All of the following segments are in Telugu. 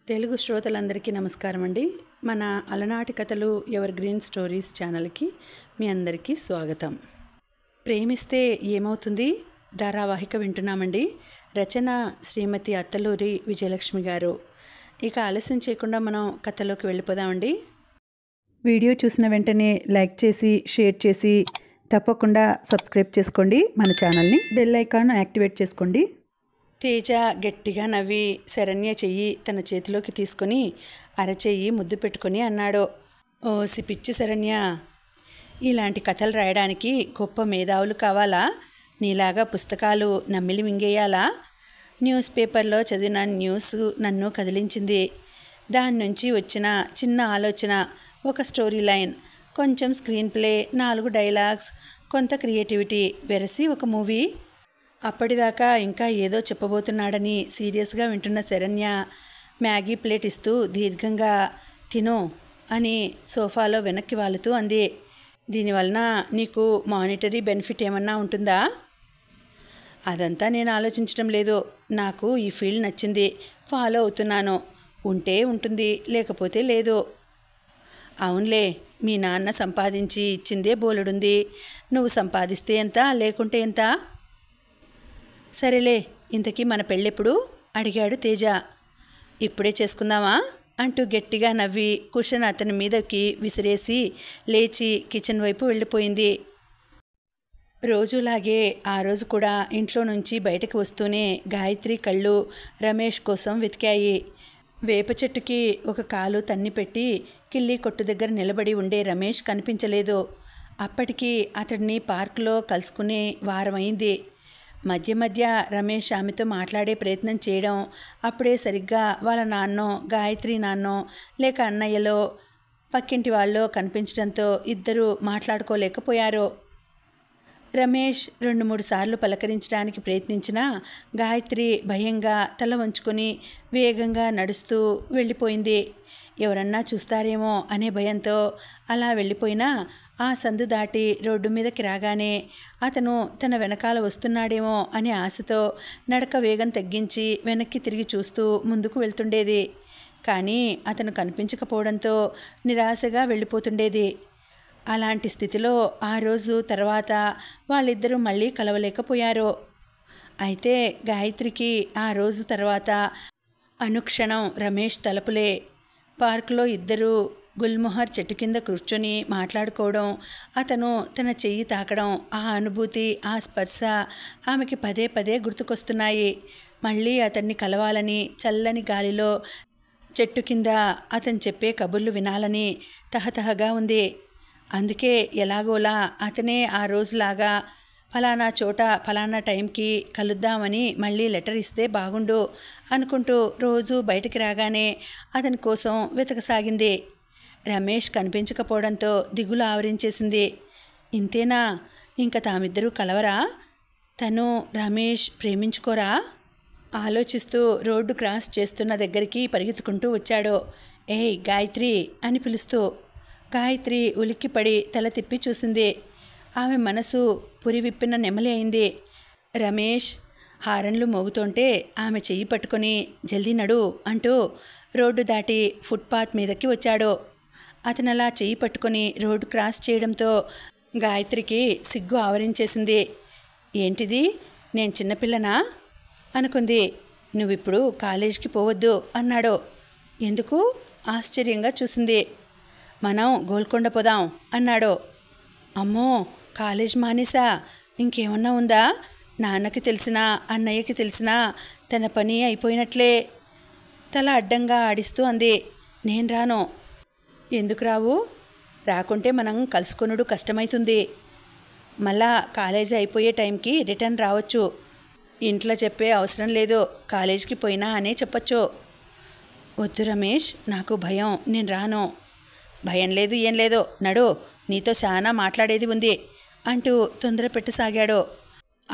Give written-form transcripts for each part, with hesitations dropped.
తెలుగు శ్రోతలందరికీ నమస్కారం అండి. మన అలనాటి కథలు ఎవర్ గ్రీన్ స్టోరీస్ ఛానల్కి మీ అందరికీ స్వాగతం. ప్రేమిస్తే ఏమవుతుంది ధారావాహిక వింటున్నామండి. రచన శ్రీమతి అత్తలూరి విజయలక్ష్మి గారు. ఇక ఆలస్యం చేయకుండా మనం కథలోకి వెళ్ళిపోదామండి. వీడియో చూసిన వెంటనే లైక్ చేసి షేర్ చేసి తప్పకుండా సబ్స్క్రైబ్ చేసుకోండి. మన ఛానల్ని బెల్ ఐకాన్ యాక్టివేట్ చేసుకోండి. తేజ గట్టిగా నవ్వి శరణ్య చెయ్యి తన చేతిలోకి తీసుకొని అరచెయ్యి ముద్దు పెట్టుకొని అన్నాడు, ఓసి పిచ్చి శరణ్య, ఇలాంటి కథలు రాయడానికి గొప్ప మేధావులు కావాలా? నీలాగా పుస్తకాలు నమ్మిలి మింగేయాలా? న్యూస్ పేపర్లో చదివిన న్యూస్ నన్ను కదిలించింది. దాని నుంచి వచ్చిన చిన్న ఆలోచన, ఒక స్టోరీ లైన్, కొంచెం స్క్రీన్ ప్లే, 4 డైలాగ్స్, కొంత క్రియేటివిటీ వెరసి ఒక మూవీ. అప్పటిదాకా ఇంకా ఏదో చెప్పబోతున్నాడని సీరియస్గా వింటున్న శరణ్య మ్యాగీ ప్లేట్ ఇస్తూ దీర్ఘంగా తిను అని సోఫాలో వెనక్కి వాలుతూ అంది. దీనివలన నీకు మానిటరీ బెనిఫిట్ ఏమన్నా ఉంటుందా? అదంతా నేను ఆలోచించడం లేదు. నాకు ఈ ఫీల్డ్ నచ్చింది, ఫాలో అవుతున్నాను. ఉంటే ఉంటుంది, లేకపోతే లేదు. అవునులే, మీ నాన్న సంపాదించి ఇచ్చిందే బోలెడుంది. నువ్వు సంపాదిస్తే ఎంత, లేకుంటే ఎంత? సరేలే, ఇంతకీ మన పెళ్ళెప్పుడు అడిగాడు తేజ. ఇప్పుడే చేసుకుందామా అంటూ గట్టిగా నవ్వి కుషన్ అతని మీదకి విసిరేసి లేచి కిచెన్ వైపు వెళ్ళిపోయింది. రోజులాగే ఆ రోజు కూడా ఇంట్లో నుంచి బయటకు వస్తూనే గాయత్రి కళ్ళు రమేష్ కోసం వెతికాయి. వేప చెట్టుకి ఒక కాలు తన్ని పెట్టి కిల్లి కొట్టు దగ్గర నిలబడి ఉండే రమేష్ కనిపించలేదు. అప్పటికి అతడిని పార్కులో కలుసుకునే వారం అయింది. మధ్య మధ్య రమేష్ ఆమెతో మాట్లాడే ప్రయత్నం చేయడం, అప్పుడే సరిగ్గా వాళ్ళ నాన్నో, గాయత్రి నాన్నో, లేక అన్నయ్యలో, పక్కింటి వాళ్ళో కనిపించడంతో ఇద్దరూ మాట్లాడుకోలేకపోయారు. రమేష్ 2-3 సార్లు పలకరించడానికి ప్రయత్నించినా గాయత్రి భయంగా తల వంచుకొని వేగంగా నడుస్తూ వెళ్ళిపోయింది. ఎవరన్నా చూస్తారేమో అనే భయంతో అలా వెళ్ళిపోయినా ఆ సందు దాటి రోడ్డు మీదకి రాగానే అతను తన వెనకాల వస్తున్నాడేమో అనే ఆశతో నడక వేగం తగ్గించి వెనక్కి తిరిగి చూస్తూ ముందుకు వెళ్తుండేది. కానీ అతను కనిపించకపోవడంతో నిరాశగా వెళ్ళిపోతుండేది. అలాంటి స్థితిలో ఆ రోజు తర్వాత వాళ్ళిద్దరూ మళ్ళీ కలవలేకపోయారు. అయితే గాయత్రికి ఆ రోజు తర్వాత అనుక్షణం రమేష్ తలపులే. పార్కులో ఇద్దరూ గుల్మొహర్ చెట్టు కింద కూర్చొని మాట్లాడుకోవడం, అతను తన చెయ్యి తాకడం, ఆ అనుభూతి, ఆ స్పర్శ ఆమెకి పదే పదే గుర్తుకొస్తున్నాయి. మళ్ళీ అతన్ని కలవాలని, చల్లని గాలిలో చెట్టు కింద అతను చెప్పే కబుర్లు వినాలని తహతహగా ఉంది. అందుకే ఎలాగోలా అతనే ఆ రోజులాగా ఫలానా చోట ఫలానా టైంకి కలుద్దామని మళ్ళీ లెటర్ ఇస్తే బాగుండు అనుకుంటూ రోజు బయటికి రాగానే అతని కోసం వెతకసాగింది. రమేష్ కనిపించకపోవడంతో దిగులు ఆవరించేసింది. ఇంతేనా, ఇంకా తామిద్దరూ కలవరా? తను రమేష్ ప్రేమించుకోరా? ఆలోచిస్తూ రోడ్డు క్రాస్ చేస్తున్న దగ్గరికి పరిగెత్తుకుంటూ వచ్చాడు. ఏయ్ గాయత్రి అని పిలుస్తూ. గాయత్రి ఉలిక్కిపడి తల తిప్పి చూసింది. ఆమె మనసు పురివిప్పిన నెమలి అయింది. రమేష్ హారన్లు మోగుతుంటే ఆమె చెయ్యి పట్టుకొని జల్దీ నడు అంటూ రోడ్డు దాటి ఫుట్పాత్ మీదకి వచ్చాడు. అతనలా చెయ్యి పట్టుకొని రోడ్డు క్రాస్ చేయడంతో గాయత్రికి సిగ్గు ఆవరించేసింది. ఏంటిది, నేను చిన్నపిల్లనా అనుకుంది. నువ్విప్పుడు కాలేజీకి పోవద్దు అన్నాడు. ఎందుకు? ఆశ్చర్యంగా చూసింది. మనం గోల్కొండ పోదాం అన్నాడు. అమ్మో, కాలేజ్ మానేసా, ఇంకేమన్నా ఉందా? నాన్నకి తెలిసినా అన్నయ్యకి తెలిసినా తన పని అయిపోయినట్లే. తల అడ్డంగా ఆడిస్తూ అంది. నేను రాను. ఎందుకు రావు? రాకుంటే మనం కలుసుకొనుడు కష్టమవుతుంది. మళ్ళా కాలేజీ అయిపోయే టైంకి రిటర్న్ రావచ్చు. ఇంట్లో చెప్పే అవసరం లేదు, కాలేజీకి పోయినా అనే చెప్పచ్చు. వద్దు రమేష్, నాకు భయం, నేను రాను. భయం లేదు, ఏం లేదు, నడు, నీతో చాలా మాట్లాడేది ఉంది అంటూ తొందర పెట్టసాగాడు.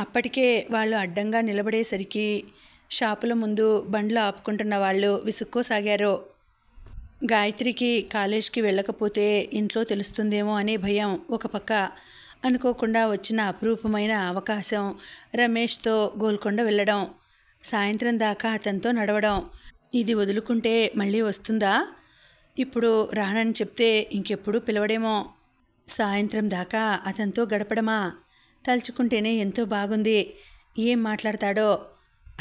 అప్పటికే వాళ్ళు అడ్డంగా నిలబడేసరికి షాపుల ముందు బండ్లు ఆపుకుంటున్న వాళ్ళు విసుక్కోసాగారు. గాయత్రికి కాలేజ్కి వెళ్ళకపోతే ఇంట్లో తెలుస్తుందేమో అనే భయం ఒక పక్క. అనుకోకుండా వచ్చిన అపురూపమైన అవకాశం రమేష్తో గోల్కొండ వెళ్ళడం, సాయంత్రం దాకా అతనితో నడవడం. ఇది వదులుకుంటే మళ్ళీ వస్తుందా? ఇప్పుడు రానని చెప్తే ఇంకెప్పుడు పిలవడేమో. సాయంత్రం దాకా అతనితో గడపడమా? తలుచుకుంటేనే ఎంతో బాగుంది. ఏం మాట్లాడతాడో?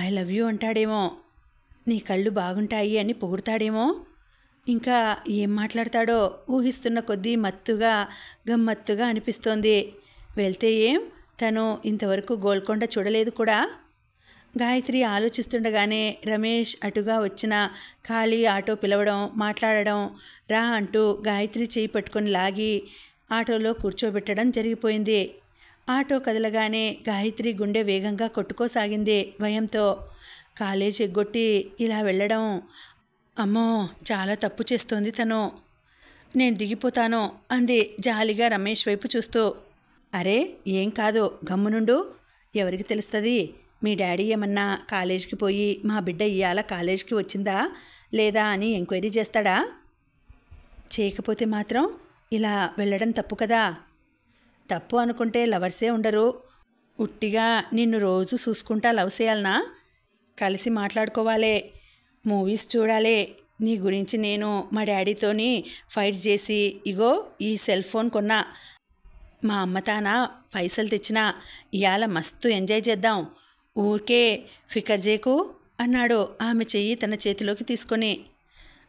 ఐ లవ్ యూ అంటాడేమో, నీ కళ్ళు బాగుంటాయి అని పొగుడతాడేమో, ఇంకా ఏం మాట్లాడతాడో ఊహిస్తున్న కొద్దీ మత్తుగా గమ్మత్తుగా అనిపిస్తోంది. వెళ్తే ఏం, తను ఇంతవరకు గోల్కొండ చూడలేదు కూడా. గాయత్రి ఆలోచిస్తుండగానే రమేష్ అటుగా వచ్చిన ఖాళీ ఆటో పిలవడం, మాట్లాడడం, రా అంటూ గాయత్రి చేయి పట్టుకొని లాగి ఆటోలో కూర్చోబెట్టడం జరిగిపోయింది. ఆటో కదలగానే గాయత్రి గుండె వేగంగా కొట్టుకోసాగింది భయంతో. కాలేజ్ ఎగ్గొట్టి ఇలా వెళ్ళడం, అమ్మో చాలా తప్పు చేస్తోంది తను. నేను దిగిపోతాను అంది జాలిగా రమేష్ వైపు చూస్తూ. అరే ఏం కాదు, గమ్మునుండు. ఎవరికి తెలుస్తుంది? మీ డాడీ ఏమన్నా కాలేజీకి పోయి మా బిడ్డ ఇయ్యాల కాలేజీకి వచ్చిందా లేదా అని ఎంక్వైరీ చేస్తాడా? చేయకపోతే మాత్రం ఇలా వెళ్ళడం తప్పు కదా. తప్పు అనుకుంటే లవర్సే ఉండరు. ఉట్టిగా నిన్ను రోజు చూసుకుంటా లవ్ చేయాలనా? కలిసి మాట్లాడుకోవాలే, మూవీస్ చూడాలే. నీ గురించి నేను మా డాడీతోని ఫైట్ చేసి ఇగో ఈ సెల్ ఫోన్ కొన్నా. మా అమ్మ తాన పైసలు తెచ్చినా. ఇవాళ మస్తు ఎంజాయ్ చేద్దాం. ఊరికే ఫికర్ చేయకు అన్నాడు ఆమె చెయ్యి తన చేతిలోకి తీసుకొని.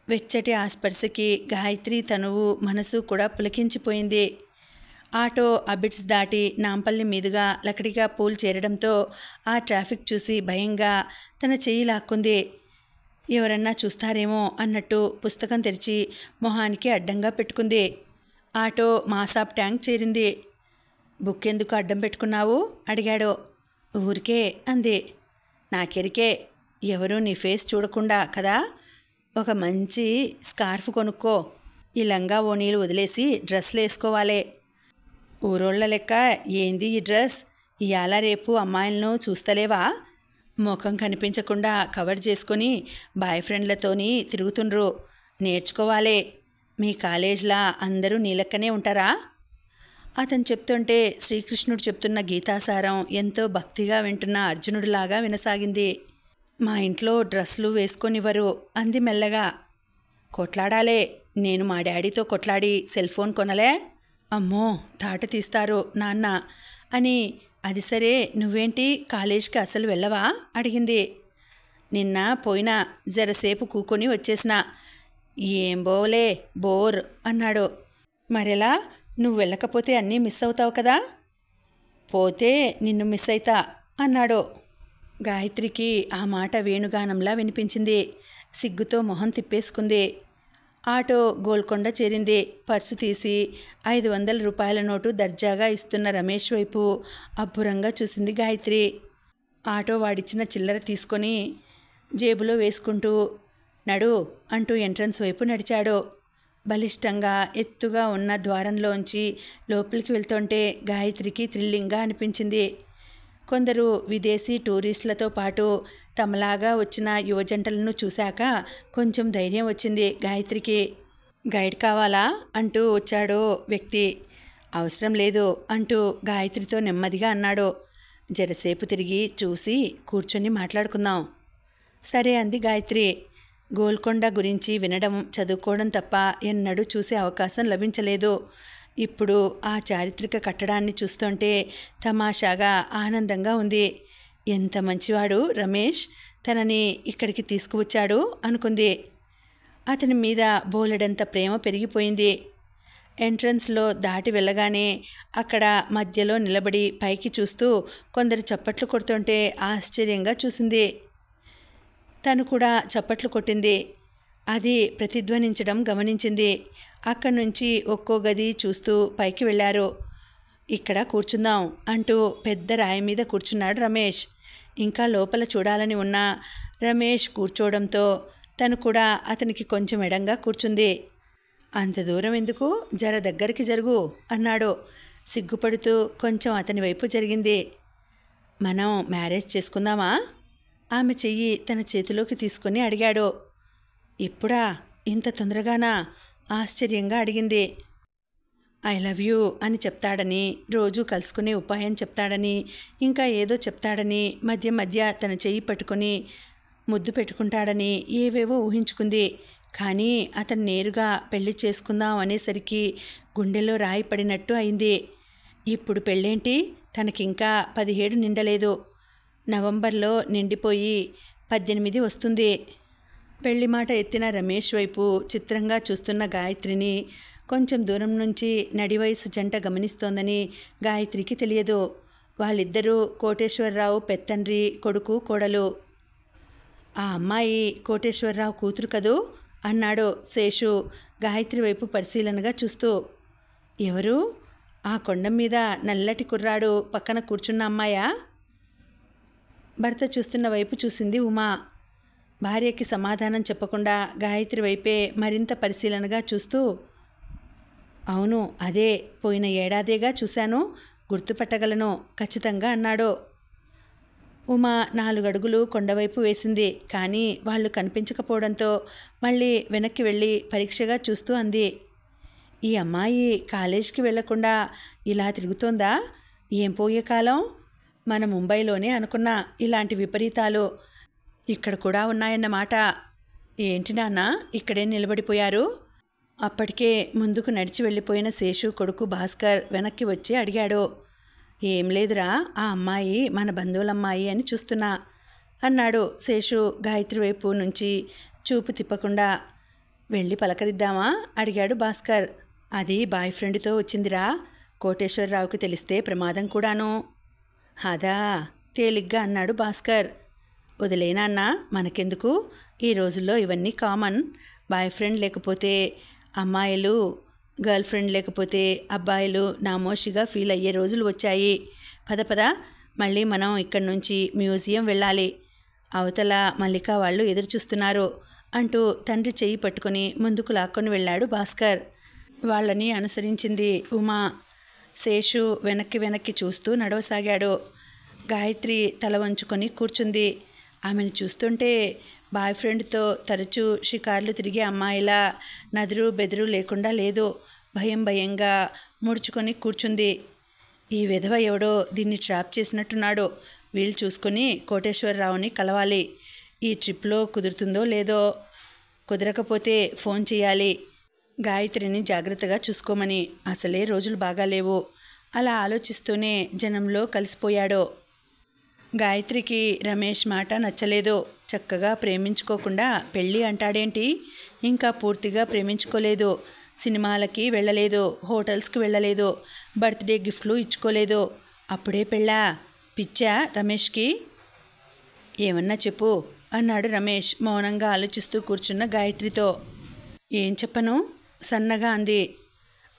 వెచ్చటి ఆ స్పర్శకి గాయత్రి తనువు మనసు కూడా పులకించిపోయింది. ఆటో అబిడ్స్ దాటి నాంపల్లి మీదుగా లకడిగా పూల్ చేరడంతో ఆ ట్రాఫిక్ చూసి భయంగా తన చెయ్యి లాక్కుంది. ఎవరన్నా చూస్తారేమో అన్నట్టు పుస్తకం తెరిచి మొహానికి అడ్డంగా పెట్టుకుంది. ఆటో మాసాబ్ ట్యాంక్ చేరింది. బుక్ ఎందుకు అడ్డం పెట్టుకున్నావు అడిగాడు. ఊరికే అంది. నాకెరికే, ఎవరూ నీ ఫేస్ చూడకుండా కదా. ఒక మంచి స్కార్ఫ్ కొనుక్కో. ఈ లంగా ఓణీలు వదిలేసి డ్రెస్లు వేసుకోవాలే. ఊరోళ్ల లెక్క ఏంది ఈ డ్రెస్? ఇవాళ రేపు అమ్మాయిలను చూస్తలేవా? ముఖం కనిపించకుండా కవర్ చేసుకొని బాయ్ ఫ్రెండ్లతోని తిరుగుతుండ్రు. నేర్చుకోవాలే. మీ కాలేజ్లా అందరూ నీ లెక్కనే ఉంటారా? అతను చెప్తుంటే శ్రీకృష్ణుడు చెప్తున్న గీతాసారం ఎంతో భక్తిగా వింటున్న అర్జునుడిలాగా వినసాగింది. మా ఇంట్లో డ్రెస్సులు వేసుకొనివ్వరు అంది మెల్లగా. కొట్లాడాలే. నేను మా డాడీతో కొట్లాడి సెల్ ఫోన్ కొనలే. అమ్మో తాట తీస్తారు నాన్న అని. అది సరే, నువ్వేంటి కాలేజ్కి అసలు వెళ్ళవా అడిగింది. నిన్న పోయినా, జరసేపు కూకొని వచ్చేసిన. ఏం బోలే, బోర్ అన్నాడు. మరెలా? నువ్వు వెళ్ళకపోతే అన్నీ మిస్ అవుతావు కదా. పోతే నిన్ను మిస్ అవుతా అన్నాడు. గాయత్రికి ఆ మాట వేణుగానంలా వినిపించింది. సిగ్గుతో మొహం తిప్పేసుకుంది. ఆటో గోల్కొండ చేరింది. పర్సు తీసి 500 రూపాయల నోటు దర్జాగా ఇస్తున్న రమేష్ వైపు అబ్బురంగా చూసింది గాయత్రి. ఆటో వాడిచ్చిన చిల్లర తీసుకొని జేబులో వేసుకుంటూ నడు అంటూ ఎంట్రన్స్ వైపు నడిచాడు. బలిష్టంగా ఎత్తుగా ఉన్న ద్వారంలోంచి లోపలికి వెళ్తుంటే గాయత్రికి థ్రిల్లింగ్గా అనిపించింది. కొందరు విదేశీ టూరిస్టులతో పాటు తమలాగా వచ్చిన యువజంటలను చూశాక కొంచెం ధైర్యం వచ్చింది గాయత్రికి. గైడ్ కావాలా అంటూ వచ్చాడో వ్యక్తి. అవసరం లేదు అంటూ గాయత్రితో నెమ్మదిగా అన్నాడు. జరసేపు తిరిగి చూసి కూర్చొని మాట్లాడుకుందాం. సరే అంది గాయత్రి. గోల్కొండ గురించి వినడం, చదువుకోవడం తప్ప ఎన్నడూ చూసే అవకాశం లభించలేదు. ఇప్పుడు ఆ చారిత్రక కట్టడాన్ని చూస్తుంటే తమాషాగా ఆనందంగా ఉంది. ఎంత మంచివాడు రమేష్, తనని ఇక్కడికి తీసుకువచ్చాడు అనుకుంది. అతని మీద బోలెడంత ప్రేమ పెరిగిపోయింది. ఎంట్రన్స్లో దాటి వెళ్ళగానే అక్కడ మధ్యలో నిలబడి పైకి చూస్తూ కొందరు చప్పట్లు కొడుతుంటే ఆశ్చర్యంగా చూసింది. తను కూడా చప్పట్లు కొట్టింది. అది ప్రతిధ్వనించడం గమనించింది. అక్కడి నుంచి ఒక్కో గది చూస్తూ పైకి వెళ్ళారు. ఇక్కడ కూర్చుందాం అంటూ పెద్ద రాయి మీద కూర్చున్నాడు రమేష్. ఇంకా లోపల చూడాలని ఉన్నా రమేష్ కూర్చోవడంతో తను కూడా అతనికి కొంచెం ఎడంగా కూర్చుంది. అంత దూరం ఎందుకు, జర దగ్గరికి జరుగు అన్నాడు. సిగ్గుపడుతూ కొంచెం అతని వైపు జరిగింది. మనం మ్యారేజ్ చేసుకుందామా? ఆమె చెయ్యి తన చేతిలోకి తీసుకొని అడిగాడు. ఇప్పుడా, ఇంత తొందరగానా? ఆశ్చర్యంగా అడిగింది. ఐ లవ్ యూ అని చెప్తాడని, రోజూ కలుసుకునే ఉపాయం చెప్తాడని, ఇంకా ఏదో చెప్తాడని మధ్య మధ్య తన చెయ్యి పట్టుకొని ముద్దు పెట్టుకుంటాడని ఏవేవో ఊహించుకుంది. కానీ అతను నేరుగా పెళ్లి చేసుకుందాం అనేసరికి గుండెలో రాయి పడినట్టు అయింది. ఇప్పుడు పెళ్ళేంటి, తనకింకా 17 నిండలేదు. నవంబర్లో నిండిపోయి 18 వస్తుంది. పెళ్లి మాట ఎత్తిన రమేష్ వైపు చిత్రంగా చూస్తున్న గాయత్రిని కొంచెం దూరం నుంచి నడివయసు జంట గమనిస్తోందని గాయత్రికి తెలియదు. వాళ్ళిద్దరూ కోటేశ్వరరావు పెత్తండ్రి కొడుకు కోడలు. ఆ అమ్మాయి కోటేశ్వరరావు కూతురు కదూ అన్నాడు శేషు గాయత్రి వైపు పరిశీలనగా చూస్తూ. ఎవరు? ఆ కొండ మీద నల్లటి కుర్రాడు పక్కన కూర్చున్న అమ్మాయా? భర్త చూస్తున్న వైపు చూసింది ఉమా. భార్యకి సమాధానం చెప్పకుండా గాయత్రి వైపే మరింత పరిశీలనగా చూస్తూ, అవును అదే, పోయిన ఏడాదేగా చూశాను, గుర్తుపట్టగలను ఖచ్చితంగా అన్నాడు. ఉమా 4 అడుగులు కొండవైపు వేసింది. కానీ వాళ్ళు కనిపించకపోవడంతో మళ్ళీ వెనక్కి వెళ్ళి పరీక్షగా చూస్తూ అంది, ఈ అమ్మాయి కాలేజీకి వెళ్లకుండా ఇలా తిరుగుతోందా? ఏం పోయే కాలం? మన ముంబైలోనే అనుకున్నా ఇలాంటి విపరీతాలు ఇక్కడ కూడా ఉన్నాయన్నమాట. ఏంటి నాన్న ఇక్కడే నిలబడిపోయారు? అప్పటికే ముందుకు నడిచి వెళ్ళిపోయిన శేషు కొడుకు భాస్కర్ వెనక్కి వచ్చి అడిగాడు. ఏం లేదురా, ఆ అమ్మాయి మన బంధువులమ్మాయి అని చూస్తున్నా అన్నాడు శేషు గాయత్రి వైపు నుంచి చూపు తిప్పకుండా. వెళ్ళి పలకరిద్దామా అడిగాడు భాస్కర్. అది బాయ్ ఫ్రెండ్తో వచ్చిందిరా, కోటేశ్వరరావుకి తెలిస్తే ప్రమాదం కూడాను. అదా, తేలిగ్గా అన్నాడు భాస్కర్. వదిలేనాన్నా, మనకెందుకు, ఈ రోజుల్లో ఇవన్నీ కామన్. బాయ్ ఫ్రెండ్ లేకపోతే అమ్మాయిలు, గర్ల్ ఫ్రెండ్ లేకపోతే అబ్బాయిలు నామోషిగా ఫీల్ అయ్యే రోజులు వచ్చాయి. పద పద, మళ్ళీ మనం ఇక్కడి నుంచి మ్యూజియం వెళ్ళాలి. అవతల మల్లికా వాళ్ళు ఎదురు చూస్తున్నారు అంటూ తండ్రి చెయ్యి పట్టుకుని ముందుకు లాక్కొని వెళ్ళాడు భాస్కర్. వాళ్ళని అనుసరించింది ఉమా. శేషు వెనక్కి చూస్తూ నడవసాగాడు. గాయత్రి తల వంచుకొని కూర్చుంది. ఆమెను చూస్తుంటే బాయ్ ఫ్రెండ్తో తరచూ షికార్లు తిరిగే అమ్మాయిలా నదురు బెదురు లేకుండా లేదు. భయంగా ముడుచుకొని కూర్చుంది. ఈ విధవ ఎవడో దీన్ని ట్రాప్ చేసినట్టున్నాడు. వీలు చూసుకొని కోటేశ్వరరావుని కలవాలి. ఈ ట్రిప్లో కుదురుతుందో లేదో, కుదరకపోతే ఫోన్ చేయాలి. గాయత్రిని జాగ్రత్తగా చూసుకోమని. అసలే రోజులు బాగాలేవు. అలా ఆలోచిస్తూనే జనంలో కలిసిపోయాడు. గాయత్రికి రమేష్ మాట నచ్చలేదు. చక్కగా ప్రేమించుకోకుండా పెళ్ళి అంటాడేంటి? ఇంకా పూర్తిగా ప్రేమించుకోలేదు. సినిమాలకి వెళ్ళలేదు, హోటల్స్కి వెళ్ళలేదు, బర్త్డే గిఫ్ట్లు ఇచ్చుకోలేదు. అప్పుడే పెళ్ళా? పిచ్చా రమేష్కి? ఏమన్నా చెప్పు అన్నాడు రమేష్ మౌనంగా ఆలోచిస్తూ కూర్చున్న గాయత్రితో. ఏం చెప్పను సన్నగా అంది.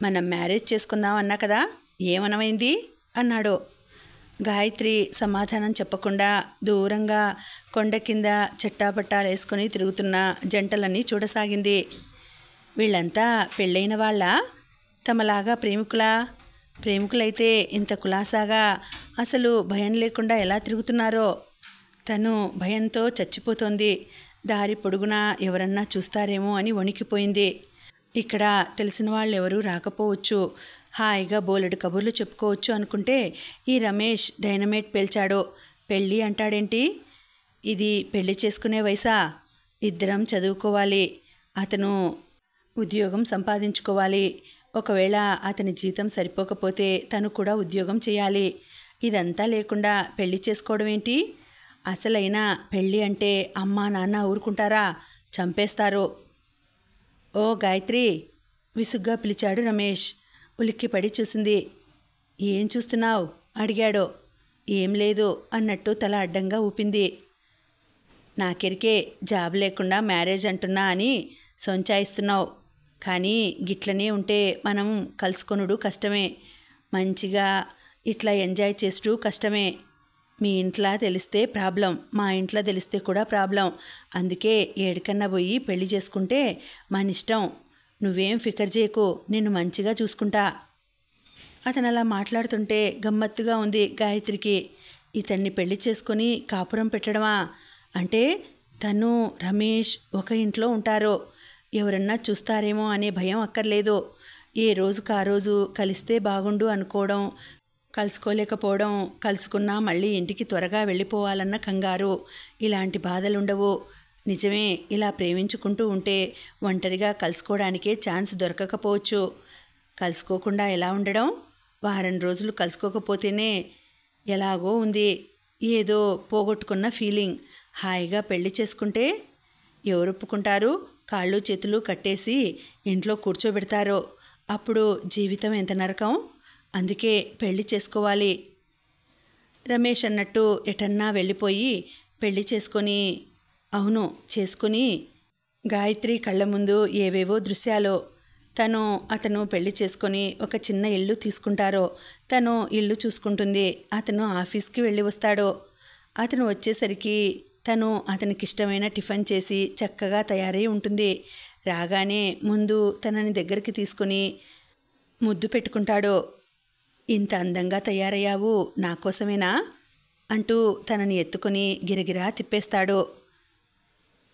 మనం మ్యారేజ్ చేసుకుందాం అన్నా కదా, ఏమనమైంది అన్నాడు. గాయత్రి సమాధానం చెప్పకుండా దూరంగా కొండ కింద చట్టాపట్టాలు వేసుకొని తిరుగుతున్న జంటలన్నీ చూడసాగింది. వీళ్ళంతా పెళ్ళైన వాళ్ళ? తమలాగా ప్రేమికులా? ప్రేమికులైతే ఇంత కులాసాగా అసలు భయం లేకుండా ఎలా తిరుగుతున్నారో? తను భయంతో చచ్చిపోతోంది. దారి పొడుగునా ఎవరన్నా చూస్తారేమో అని వణికిపోయింది. ఇక్కడ తెలిసిన వాళ్ళు ఎవరూ రాకపోవచ్చు, హాయిగా బోలెడు కబుర్లు చెప్పుకోవచ్చు అనుకుంటే ఈ రమేష్ డైనమేట్ పేల్చాడు. పెళ్ళి అంటాడేంటి? ఇది పెళ్లి చేసుకునే వయసా? ఇద్దరం చదువుకోవాలి, అతను ఉద్యోగం సంపాదించుకోవాలి. ఒకవేళ అతని జీతం సరిపోకపోతే తను కూడా ఉద్యోగం చేయాలి. ఇదంతా లేకుండా పెళ్లి చేసుకోవడం ఏంటి? అసలైన పెళ్ళి అంటే అమ్మా నాన్న ఊరుకుంటారా? చంపేస్తారు. ఓ గాయత్రి, విసుగ్గా పిలిచాడు రమేష్. ఉలిక్కిపడి చూసింది. ఏం చూస్తున్నావు అడిగాడు. ఏం లేదు అన్నట్టు తల అడ్డంగా ఊపింది. నాకెరికే, జాబ్ లేకుండా మ్యారేజ్ అంటున్నా అని సొంచాయిస్తున్నావు. కానీ గిట్లనే ఉంటే మనం కలుసుకొనుడు కష్టమే, మంచిగా ఇట్లా ఎంజాయ్ చేస్తూ కష్టమే. మీ ఇంట్లో తెలిస్తే ప్రాబ్లం, మా ఇంట్లో తెలిస్తే కూడా ప్రాబ్లం. అందుకే ఏడికన్నా పోయి పెళ్లి చేసుకుంటే మన ఇష్టం. నువ్వేం ఫికర్ చేయకు, నిన్ను మంచిగా చూసుకుంటా. అతను అలా మాట్లాడుతుంటే గమ్మత్తుగా ఉంది గాయత్రికి. ఇతన్ని పెళ్లి చేసుకొని కాపురం పెట్టడమా? అంటే తను రమేష్ ఒక ఇంట్లో ఉంటారు, ఎవరన్నా చూస్తారేమో అనే భయం అక్కర్లేదు. ఏ రోజుకు ఆ రోజు కలిస్తే బాగుండు అనుకోవడం, కలుసుకోలేకపోవడం, కలుసుకున్నా మళ్ళీ ఇంటికి త్వరగా వెళ్ళిపోవాలన్న కంగారు, ఇలాంటి బాధలుండవు. నిజమే, ఇలా ప్రేమించుకుంటూ ఉంటే ఒంటరిగా కలుసుకోవడానికే ఛాన్స్ దొరకకపోవచ్చు. కలుసుకోకుండా ఎలా ఉండడం? వారం రోజులు కలుసుకోకపోతేనే ఎలాగో ఉంది. ఏదో పోగొట్టుకున్న ఫీలింగ్. హాయిగా పెళ్లి చేసుకుంటే ఎవరు ఒప్పుకుంటారు? కాళ్ళు చేతులు కట్టేసి ఇంట్లో కూర్చోబెడతారో. అప్పుడు జీవితం ఎంత నరకం. అందుకే పెళ్లి చేసుకోవాలి. రమేష్ అన్నట్టు ఎటన్నా వెళ్ళిపోయి పెళ్లి చేసుకొని, అవును చేసుకుని, గాయత్రి కళ్ళ ముందు ఏవేవో దృశ్యాలు. అతను పెళ్లి చేసుకొని ఒక చిన్న ఇల్లు తీసుకుంటారో. తను ఇల్లు చూసుకుంటుంది. అతను ఆఫీస్కి వెళ్ళి వస్తాడో. అతను వచ్చేసరికి అతనికిష్టమైన టిఫిన్ చేసి చక్కగా తయారై ఉంటుంది. రాగానే ముందు తనని దగ్గరికి తీసుకుని ముద్దు పెట్టుకుంటాడు. ఇంత అందంగా తయారయ్యావు, నా కోసమేనా అంటూ తనని ఎత్తుకొని గిరగిరా తిప్పేస్తాడు.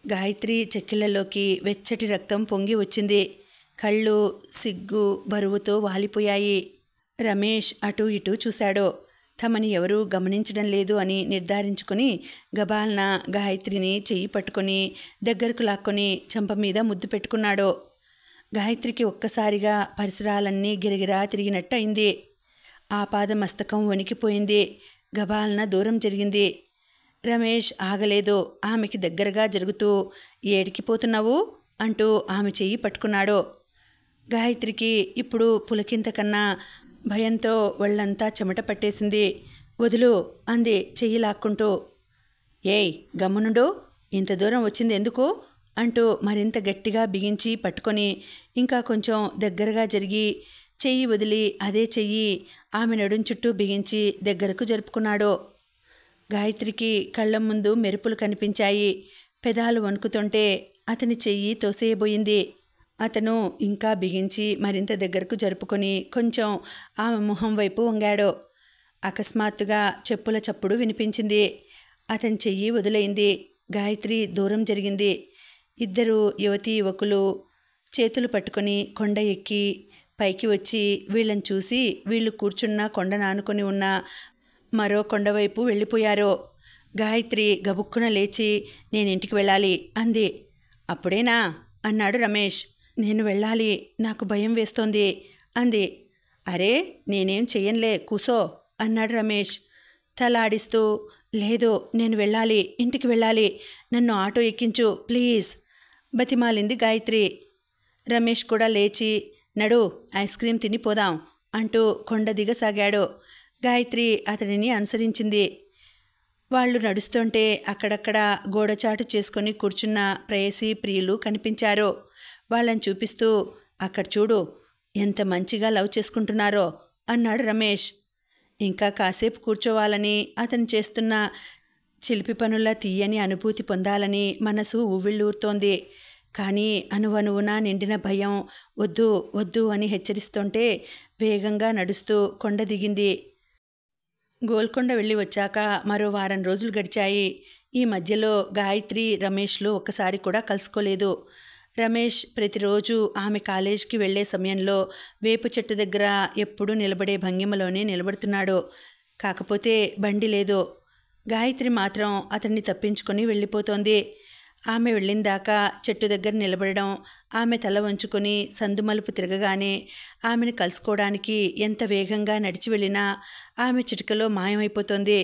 గాయత్రి చెక్కిళ్లలోకి వెచ్చటి రక్తం పొంగి వచ్చింది. కళ్ళు సిగ్గు బరువుతో వాలిపోయాయి. రమేష్ అటూ ఇటూ చూశాడు. తమని ఎవరూ గమనించడం లేదు అని నిర్ధారించుకుని గబాల్న గాయత్రిని చెయ్యి పట్టుకొని దగ్గరకు లాక్కొని చెంప మీద ముద్దు పెట్టుకున్నాడు. గాయత్రికి ఒక్కసారిగా పరిసరాలన్నీ గిరగిరా తిరిగినట్టు అయింది. ఆపాదమస్తకం వణికిపోయింది. గబాల్న దూరం జరిగింది. రమేష్ ఆగలేదు. ఆమెకి దగ్గరగా జరుగుతూ, ఏడికిపోతున్నావు అంటూ ఆమె చెయ్యి పట్టుకున్నాడు. గాయత్రికి ఇప్పుడు పులకింత కన్నా భయంతో ఒళ్ళంతా చెమట పట్టేసింది. వదులు అంది చెయ్యి లాక్కుంటూ. ఏయ్ గమ్మునుండు, ఇంత దూరం వచ్చింది ఎందుకు అంటూ మరింత గట్టిగా బిగించి పట్టుకొని ఇంకా కొంచెం దగ్గరగా జరిగి చెయ్యి వదిలి అదే చెయ్యి ఆమె నడుం చుట్టూ బిగించి దగ్గరకు జరుపుకున్నాడు. గాయత్రికి కళ్ళ ముందు మెరుపులు కనిపించాయి. పెదాలు వణుకుతుంటే అతని చెయ్యి తోసేయబోయింది. అతను ఇంకా బిగించి మరింత దగ్గరకు జరుపుకొని కొంచెం ఆమె మొహం వైపు వంగాడు. అకస్మాత్తుగా చెప్పుల చప్పుడు వినిపించింది. అతని చెయ్యి వదిలైంది. గాయత్రి దూరం జరిగింది. ఇద్దరు యువతీ యువకులు చేతులు పట్టుకొని కొండ ఎక్కి పైకి వచ్చి వీళ్ళని చూసి వీళ్ళు కూర్చున్న కొండ నానుకొని ఉన్న మరో కొండవైపు వెళ్ళిపోయారు. గాయత్రి గబుక్కున లేచి నేనింటికి వెళ్ళాలి అంది. అప్పుడేనా అన్నాడు రమేష్. నేను వెళ్ళాలి, నాకు భయం వేస్తోంది అంది. అరే నేనేం చెయ్యనులే, కూసో అన్నాడు రమేష్ తలాడిస్తూ. లేదు నేను వెళ్ళాలి, ఇంటికి వెళ్ళాలి, నన్ను ఆటో ఎక్కించు ప్లీజ్ బతిమాలింది గాయత్రి. రమేష్ కూడా లేచి నడు ఐస్ క్రీం తినిపోదాం అంటూ కొండ దిగసాగాడు. గాయత్రి అతడిని అనుసరించింది. వాళ్ళు నడుస్తుంటే అక్కడక్కడ గోడచాటు చేసుకొని కూర్చున్న ప్రేయసీ ప్రియులు కనిపించారు. వాళ్ళని చూపిస్తూ అక్కడ చూడు ఎంత మంచిగా లవ్ చేసుకుంటున్నారో అన్నాడు రమేష్. ఇంకా కాసేపు కూర్చోవాలని, అతను చేస్తున్న చిలిపి పనుల తీయని అనుభూతి పొందాలని మనసు ఉవ్విళ్ళూరుతోంది. కానీ అణువణువున నిండిన భయం వద్దు వద్దు అని హెచ్చరిస్తుంటే వేగంగా నడుస్తూ కొండ దిగింది. గోల్కొండ వెళ్ళి వచ్చాక మరో వారం రోజులు గడిచాయి. ఈ మధ్యలో గాయత్రి రమేష్లు ఒక్కసారి కూడా కలుసుకోలేదు. రమేష్ ప్రతిరోజు ఆమె కాలేజీకి వెళ్లే సమయంలో వేప చెట్టు దగ్గర ఎప్పుడూ నిలబడే భంగిమలోనే నిలబడుతున్నాడు. కాకపోతే బండి లేదు. గాయత్రి మాత్రం అతన్ని తప్పించుకొని వెళ్ళిపోతోంది. ఆమె వెళ్ళిందాకా చెట్టు దగ్గర నిలబడడం, ఆమె తల వంచుకొని సందుమలుపు తిరగగానే ఆమెను కలుసుకోవడానికి ఎంత వేగంగా నడిచి వెళ్ళినా ఆమె చిటికలో మాయమైపోతోంది.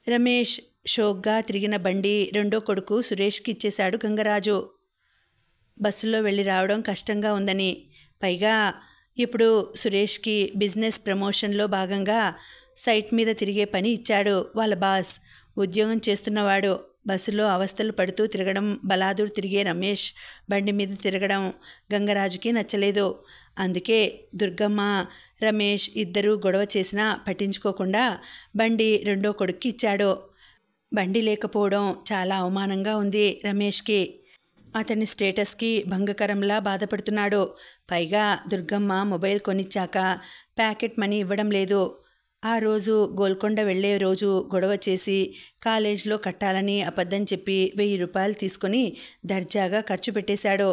రమేష్ షోక్గా తిరిగిన బండి రెండో కొడుకు సురేష్కి ఇచ్చేశాడు గంగరాజు. బస్సులో వెళ్ళి రావడం కష్టంగా ఉందని, పైగా ఇప్పుడు సురేష్కి బిజినెస్ ప్రమోషన్లో భాగంగా సైట్ మీద తిరిగే పని ఇచ్చాడు వాళ్ళ బాస్. ఉద్యోగం చేస్తున్నవాడు బస్సులో అవస్థలు పడుతూ తిరగడం, బలాదూరు తిరిగే రమేష్ బండి మీద తిరగడం గంగరాజుకి నచ్చలేదు. అందుకే దుర్గమ్మ, రమేష్ ఇద్దరూ గొడవ చేసినా పట్టించుకోకుండా బండి రెండో కొడుక్కి ఇచ్చాడు. బండి లేకపోవడం చాలా అవమానంగా ఉంది రమేష్కి. అతని స్టేటస్కి భంగకరంలా బాధపడుతున్నాడు. పైగా దుర్గమ్మ మొబైల్ కొనిచ్చాక ప్యాకెట్ మనీ ఇవ్వడం లేదు. ఆ రోజు గోల్కొండ వెళ్లే రోజు గొడవ చేసి కాలేజ్లో కట్టాలని అబద్ధం చెప్పి 1000 రూపాయలు తీసుకొని దర్జాగా ఖర్చు పెట్టేశాడు.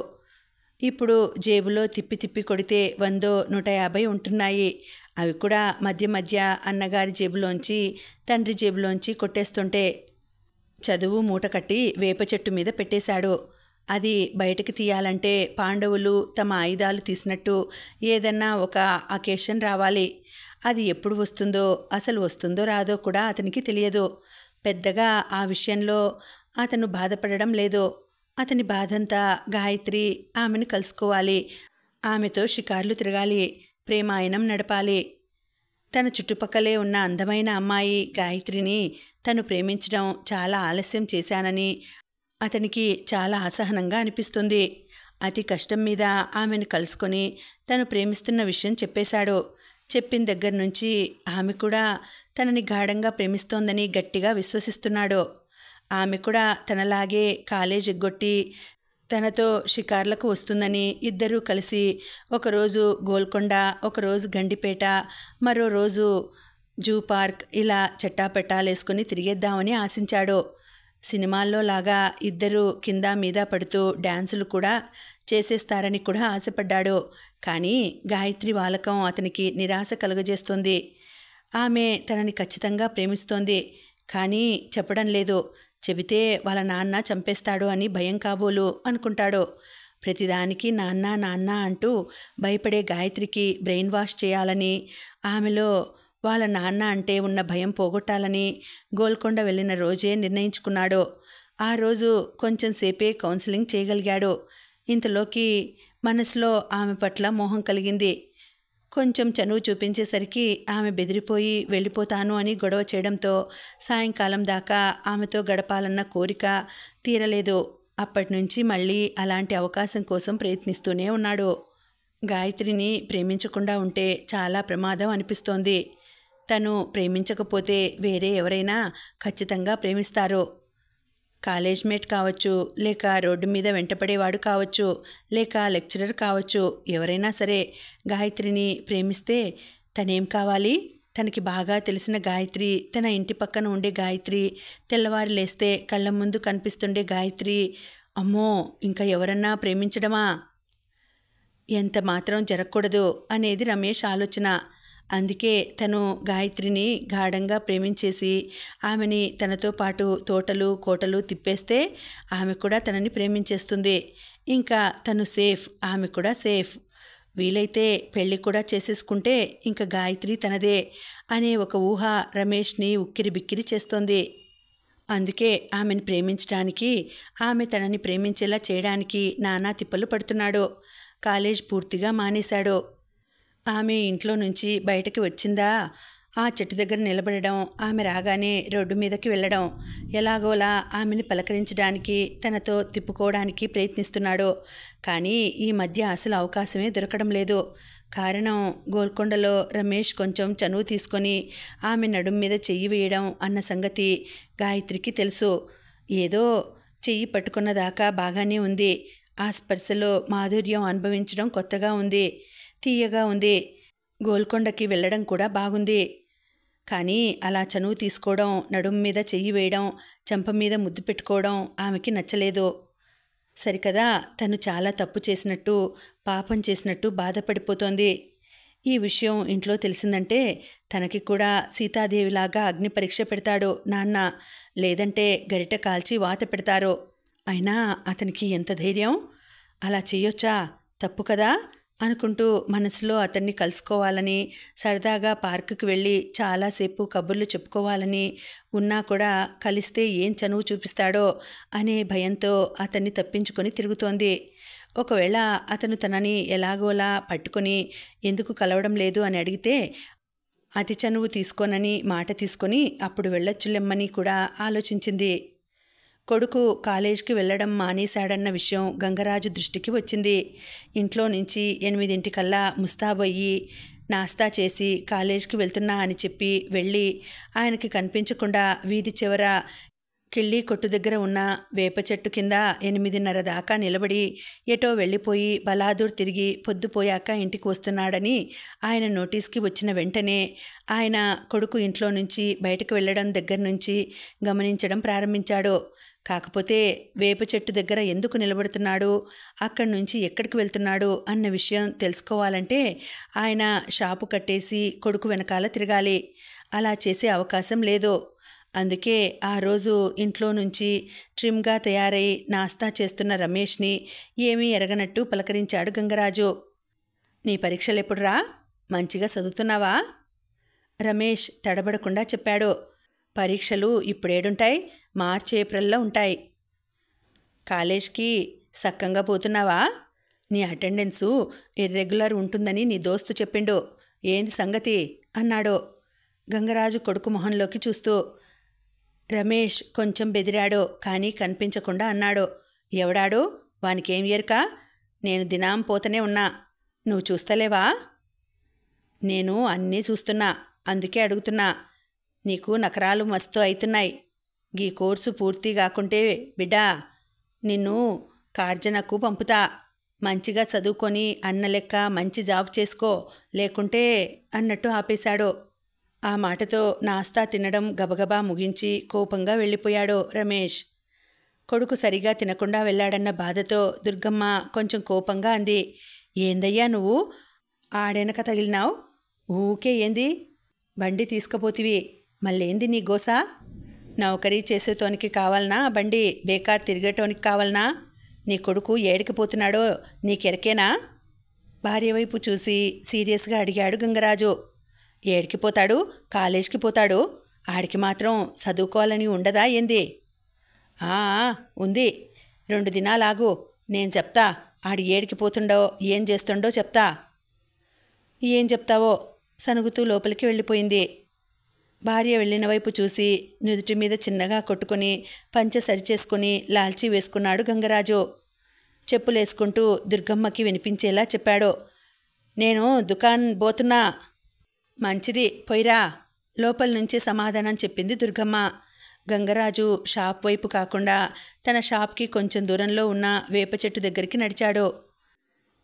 ఇప్పుడు జేబులో తిప్పి తిప్పి కొడితే 100, 150 ఉంటున్నాయి. అవి కూడా మధ్య మధ్య అన్నగారి జేబులోంచి తండ్రి జేబులోంచి కొట్టేస్తుంటే చదువు మూట కట్టి వేప చెట్టు మీద పెట్టేశాడు. అది బయటకు తీయాలంటే పాండవులు తమ ఆయుధాలు తీసినట్టు ఏదన్నా ఒక అకేషన్ రావాలి. అది ఎప్పుడు వస్తుందో, అసలు వస్తుందో రాదో కూడా అతనికి తెలియదు. పెద్దగా ఆ విషయంలో అతను బాధపడడం లేదు. అతని బాధంతా గాయత్రి ఆమెను కలుసుకోవాలి, ఆమెతో షికార్లు తిరగాలి, ప్రేమాయణం నడపాలి. తన చుట్టుపక్కలే ఉన్న అందమైన అమ్మాయి గాయత్రిని తను ప్రేమించడం చాలా ఆలస్యం చేశానని అతనికి చాలా అసహనంగా అనిపిస్తుంది. అతి కష్టం మీద ఆమెను కలుసుకొని తను ప్రేమిస్తున్న విషయం చెప్పేశాడు. చెప్పిన దగ్గర నుంచి ఆమె కూడా తనని గాఢంగా ప్రేమిస్తోందని గట్టిగా విశ్వసిస్తున్నాడు. ఆమె కూడా తనలాగే కాలేజ్ ఎగ్గొట్టి తనతో షికార్లకు వస్తుందని ఇద్దరూ కలిసి ఒకరోజు గోల్కొండ, ఒకరోజు గండిపేట, మరో రోజు జూ పార్క్ ఇలా చట్టాపెట్టాలేసుకుని తిరిగేద్దామని ఆశించాడు. సినిమాల్లో లాగా ఇద్దరూ కింద మీద పడుతూ డ్యాన్సులు కూడా చేసేస్తారని కూడా ఆశపడ్డాడు. కానీ గాయత్రి వాలకం అతనికి నిరాశ కలుగజేస్తుంది. ఆమె తనని ఖచ్చితంగా ప్రేమిస్తోంది, కానీ చెప్పడం లేదు. చెబితే వాళ్ళ నాన్న చంపేస్తాడు అని భయం కాబోలు అనుకుంటాడు. ప్రతిదానికి నాన్న నాన్న అంటూ భయపడే గాయత్రికి బ్రెయిన్ వాష్ చేయాలని, ఆమెలో వాళ్ళ నాన్న అంటే ఉన్న భయం పోగొట్టాలని గోల్కొండ వెళ్ళిన రోజే నిర్ణయించుకున్నాడు. ఆ రోజు కొంచెం సేపే కౌన్సిలింగ్ చేయగలిగాడు. ఇంతలోకి మనసులో ఆమె పట్ల మోహం కలిగింది. కొంచెం చనువు చూపించేసరికి ఆమె బెదిరిపోయి వెళ్ళిపోతాను అని గొడవ చేయడంతో సాయంకాలం దాకా ఆమెతో గడపాలన్న కోరిక తీరలేదు. అప్పటినుంచి మళ్ళీ అలాంటి అవకాశం కోసం ప్రయత్నిస్తూనే ఉన్నాడు. గాయత్రిని ప్రేమించకుండా ఉంటే చాలా ప్రమాదం అనిపిస్తోంది. తను ప్రేమించకపోతే వేరే ఎవరైనా ఖచ్చితంగా ప్రేమిస్తారు. కాలేజ్ మేట్ కావచ్చు, లేక రోడ్డు మీద వెంటపడేవాడు కావచ్చు, లేక లెక్చరర్ కావచ్చు, ఎవరైనా సరే గాయత్రిని ప్రేమిస్తే తనేం కావాలి? తనకి బాగా తెలిసిన గాయత్రి, తన ఇంటి పక్కన ఉండే గాయత్రి, తెల్లవారు లేస్తే కళ్ళ ముందు కనిపిస్తుండే గాయత్రి. అమ్మో, ఇంకా ఎవరన్నా ప్రేమించడమా? ఎంత మాత్రం జరగకూడదు అనేది రమేష్ ఆలోచన. అందుకే తను గాయత్రిని గాఢంగా ప్రేమించేసి ఆమెని తనతో పాటు తోటలు కోటలు తిప్పేస్తే ఆమె కూడా తనని ప్రేమించేస్తుంది. ఇంకా తను సేఫ్, ఆమె కూడా సేఫ్. వీలైతే పెళ్ళి కూడా చేసేసుకుంటే ఇంకా గాయత్రి తనదే అనే ఒక ఊహ రమేష్ని ఉక్కిరి బిక్కిరి చేస్తోంది. అందుకే ఆమెను ప్రేమించడానికి, ఆమె తనని ప్రేమించేలా చేయడానికి నానా తిప్పలు పడుతున్నాడు. కాలేజ్ పూర్తిగా మానేశాడు. ఆమె ఇంట్లో నుంచి బయటకి వచ్చిందా, ఆ చెట్టు దగ్గర నిలబడడం, ఆమె రాగానే రోడ్డు మీదకి వెళ్ళడం, ఎలాగోలా ఆమెను పలకరించడానికి, తనతో తిప్పుకోవడానికి ప్రయత్నిస్తున్నాడు. కానీ ఈ మధ్య అసలు అవకాశమే దొరకడం లేదు. కారణం, గోల్కొండలో రమేష్ కొంచెం చనువు తీసుకొని ఆమె నడుం మీద చెయ్యి వేయడం అన్న సంగతి గాయత్రికి తెలుసు. ఏదో చెయ్యి పట్టుకున్నదాకా బాగానే ఉంది. ఆ స్పర్శలో మాధుర్యం అనుభవించడం కొత్తగా ఉంది, తీయగా ఉంది. గోల్కొండకి వెళ్ళడం కూడా బాగుంది. కానీ అలా చనువు తీసుకోవడం, నడుం మీద చెయ్యి వేయడం, చెంప మీద ముద్దు పెట్టుకోవడం ఆమెకి నచ్చలేదు. సరికదా, తను చాలా తప్పు చేసినట్టు, పాపం చేసినట్టు బాధపడిపోతోంది. ఈ విషయం ఇంట్లో తెలిసిందంటే తనకి కూడా సీతాదేవిలాగా అగ్ని పరీక్ష పెడతాడు నాన్న, లేదంటే గరిట కాల్చి వాత పెడతారు. అయినా అతనికి ఎంత ధైర్యం? అలా చెయ్యొచ్చా? తప్పు కదా అనుకుంటూ మనసులో అతన్ని కలుసుకోవాలని, సరదాగా పార్కుకి వెళ్ళి చాలాసేపు కబుర్లు చెప్పుకోవాలని ఉన్నా కూడా కలిస్తే ఏం చనువు చూపిస్తాడో అనే భయంతో అతన్ని తప్పించుకొని తిరుగుతోంది. ఒకవేళ అతను తనని ఎలాగోలా పట్టుకొని ఎందుకు కలవడం లేదు అని అడిగితే అతి చనువు తీసుకోనని మాట తీసుకొని అప్పుడు వెళ్ళొచ్చులెమ్మని కూడా ఆలోచించింది. కొడుకు కాలేజ్కి వెళ్ళడం మానేశాడన్న విషయం గంగరాజు దృష్టికి వచ్చింది. ఇంట్లో నుంచి 8 ముస్తాబయ్యి నాస్తా చేసి కాలేజ్కి వెళ్తున్నా అని చెప్పి వెళ్ళి ఆయనకి కనిపించకుండా వీధి చివర కిళ్ళీ కొట్టు దగ్గర ఉన్న వేప చెట్టు కింద 8:30 దాకా నిలబడి ఎటో వెళ్ళిపోయి బలాదూర్ తిరిగి పొద్దుపోయాక ఇంటికి వస్తున్నాడని ఆయన నోటీస్కి వచ్చిన వెంటనే ఆయన కొడుకు ఇంట్లో నుంచి బయటకు వెళ్ళడం దగ్గర నుంచి గమనించడం ప్రారంభించాడు. కాకపోతే వేప చెట్టు దగ్గర ఎందుకు నిలబడుతున్నాడు, అక్కడి నుంచి ఎక్కడికి వెళ్తున్నాడు అన్న విషయం తెలుసుకోవాలంటే ఆయన షాపు కట్టేసి కొడుకు వెనకాల తిరగాలి. అలా చేసే అవకాశం లేదు. అందుకే ఆ రోజు ఇంట్లో నుంచి ట్రిమ్గా తయారై నాస్తా చేస్తున్న రమేష్ని ఏమీ ఎరగనట్టు పలకరించాడు గంగరాజు. నీ పరీక్షలెప్పుడురా? మంచిగా చదువుతున్నావా? రమేష్ తడబడకుండా చెప్పాడు. పరీక్షలు ఇప్పుడేడుంటాయి, మార్చి ఏప్రిల్లో ఉంటాయి. కాలేజ్కి సక్కంగా పోతున్నావా? నీ అటెండెన్సు ఇర్రెగ్యులర్ ఉంటుందని నీ దోస్తు చెప్పిండు. ఏంది సంగతి అన్నాడు గంగరాజు కొడుకు మొహంలోకి చూస్తూ. రమేష్ కొంచెం బెదిరాడు, కానీ కనిపించకుండా అన్నాడు. ఎవడాడు? వానికేం ఎరుక? నేను దినాం పోతనే ఉన్నా, నువ్వు చూస్తలేవా? నేను అన్నీ చూస్తున్నా, అందుకే అడుగుతున్నా. నీకు నకరాలు మస్తు అవుతున్నాయి. గీ కోర్సు పూర్తి కాకుంటే బిడ్డా నిన్ను కార్జనకు పంపుతా. మంచిగా చదువుకొని అన్న లెక్క మంచి జాబ్ చేసుకో, లేకుంటే అన్నట్టు ఆపేశాడు. ఆ మాటతో నాస్తా తినడం గబగబా ముగించి కోపంగా వెళ్ళిపోయాడు రమేష్. కొడుకు సరిగా తినకుండా వెళ్ళాడన్న బాధతో దుర్గమ్మ కొంచెం కోపంగా అంది. ఏందయ్యా నువ్వు ఆడెనక తగిలినావు? ఊకే ఏంది? బండి తీసుకుపోతివి, మళ్ళేంది నీ గోసా? నౌకరీ చేసేటోనికి కావాలనా బండి, బేకార్ తిరిగేటోనికి కావాలనా? నీ కొడుకు ఏడికి పోతున్నాడో నీకెరకేనా? భార్య వైపు చూసి సీరియస్గా అడిగాడు గంగరాజు. ఏడికి పోతాడు? కాలేజ్కి పోతాడు. ఆడికి మాత్రం చదువుకోవాలని ఉండదా ఏంది? ఉంది. 2 దినాలాగు, నేను చెప్తా. ఆడి ఏడికి పోతుండో ఏం చేస్తుండో చెప్తా. ఏం చెప్తావో సనుగుతూ లోపలికి వెళ్ళిపోయింది. భార్య వెళ్ళిన వైపు చూసి నుదుటి మీద చిన్నగా కొట్టుకుని పంచె సరిచేసుకుని లాల్చీ వేసుకున్నాడు గంగరాజు. చెప్పులేసుకుంటూ దుర్గమ్మకి వినిపించేలా చెప్పాడు. నేను దుకాన్ పోతున్నా. మంచిది, పొయ్యిరా, లోపల నుంచి సమాధానం చెప్పింది దుర్గమ్మ. గంగరాజు షాప్ వైపు కాకుండా తన షాప్కి కొంచెం దూరంలో ఉన్న వేప చెట్టు దగ్గరికి నడిచాడు.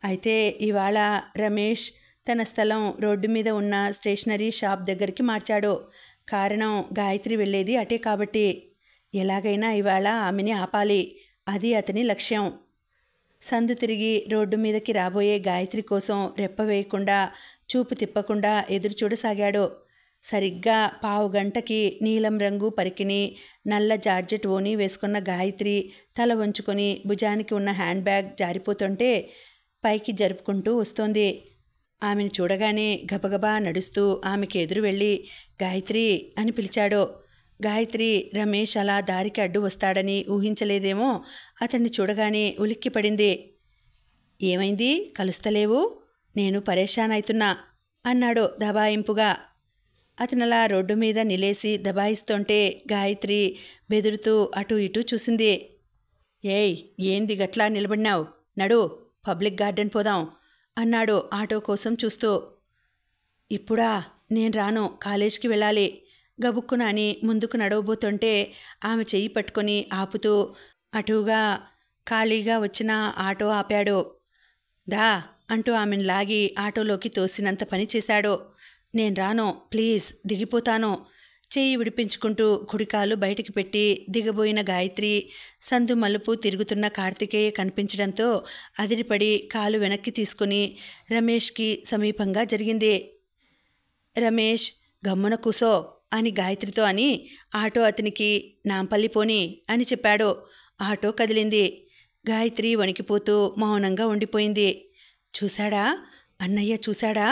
అయితే ఇవాళ రమేష్ తన స్థలం రోడ్డు మీద ఉన్న స్టేషనరీ షాప్ దగ్గరికి మార్చాడు. కారణం గాయత్రి వెళ్ళేది అటే కాబట్టి. ఎలాగైనా ఇవాళ ఆమెని ఆపాలి, అది అతని లక్ష్యం. సందు తిరిగి రోడ్డు మీదకి రాబోయే గాయత్రి కోసం రెప్ప వేయకుండా చూపు తిప్పకుండా ఎదురు చూడసాగాడు. సరిగ్గా 1/2 గంటకి నీలం రంగు పరికిని నల్ల జార్జెట్ ఓని వేసుకున్న గాయత్రి తల వంచుకొని భుజానికి ఉన్న హ్యాండ్ బ్యాగ్ జారిపోతుంటే పైకి జరుపుకుంటూ వస్తోంది. ఆమెను చూడగానే గబగబా నడుస్తూ ఆమెకి ఎదురు వెళ్ళి గాయత్రి అని పిలిచాడు. గాయత్రి రమేష్ అలా దారికి అడ్డు వస్తాడని ఊహించలేదేమో. అతన్ని చూడగానే ఉలిక్కిపడింది. ఏమైంది, కలుస్తలేవు? నేను పరేషాన్ అవుతున్నా అన్నాడు దబాయింపుగా. అతనలా రోడ్డు మీద నిలేసి దబాయిస్తుంటే గాయత్రి బెదురుతూ అటూ ఇటూ చూసింది. ఏయ్, ఏంది గట్లా నిలబడినావు? నడు, పబ్లిక్ గార్డెన్ పోదాం అన్నాడు ఆటో కోసం చూస్తూ. ఇప్పుడా? నేను రాను, కాలేజ్కి వెళ్ళాలి. గబుక్కున అని ముందుకు నడవబోతుంటే ఆమె చెయ్యి పట్టుకొని ఆపుతూ అటుగా ఖాళీగా వచ్చిన ఆటో ఆపాడు. దా అంటూ ఆమెను లాగి ఆటోలోకి తోసినంత పని చేశాడు. నేను రాను, ప్లీజ్, దిగిపోతాను. చెయ్యి విడిపించుకుంటూ కుడికాలు బయటికి పెట్టి దిగబోయిన గాయత్రి సందు మలుపు తిరుగుతున్న కార్తికేయ కనిపించడంతో అదిరిపడి కాలు వెనక్కి తీసుకుని రమేష్కి సమీపంగా జరిగింది. రమేష్ గమ్మున కూసో అని గాయత్రితో అని ఆటో అతనికి నాంపల్లి పోని అని చెప్పాడు. ఆటో కదిలింది. గాయత్రి వణికిపోతూ మౌనంగా ఉండిపోయింది. చూశాడా? అన్నయ్య చూశాడా?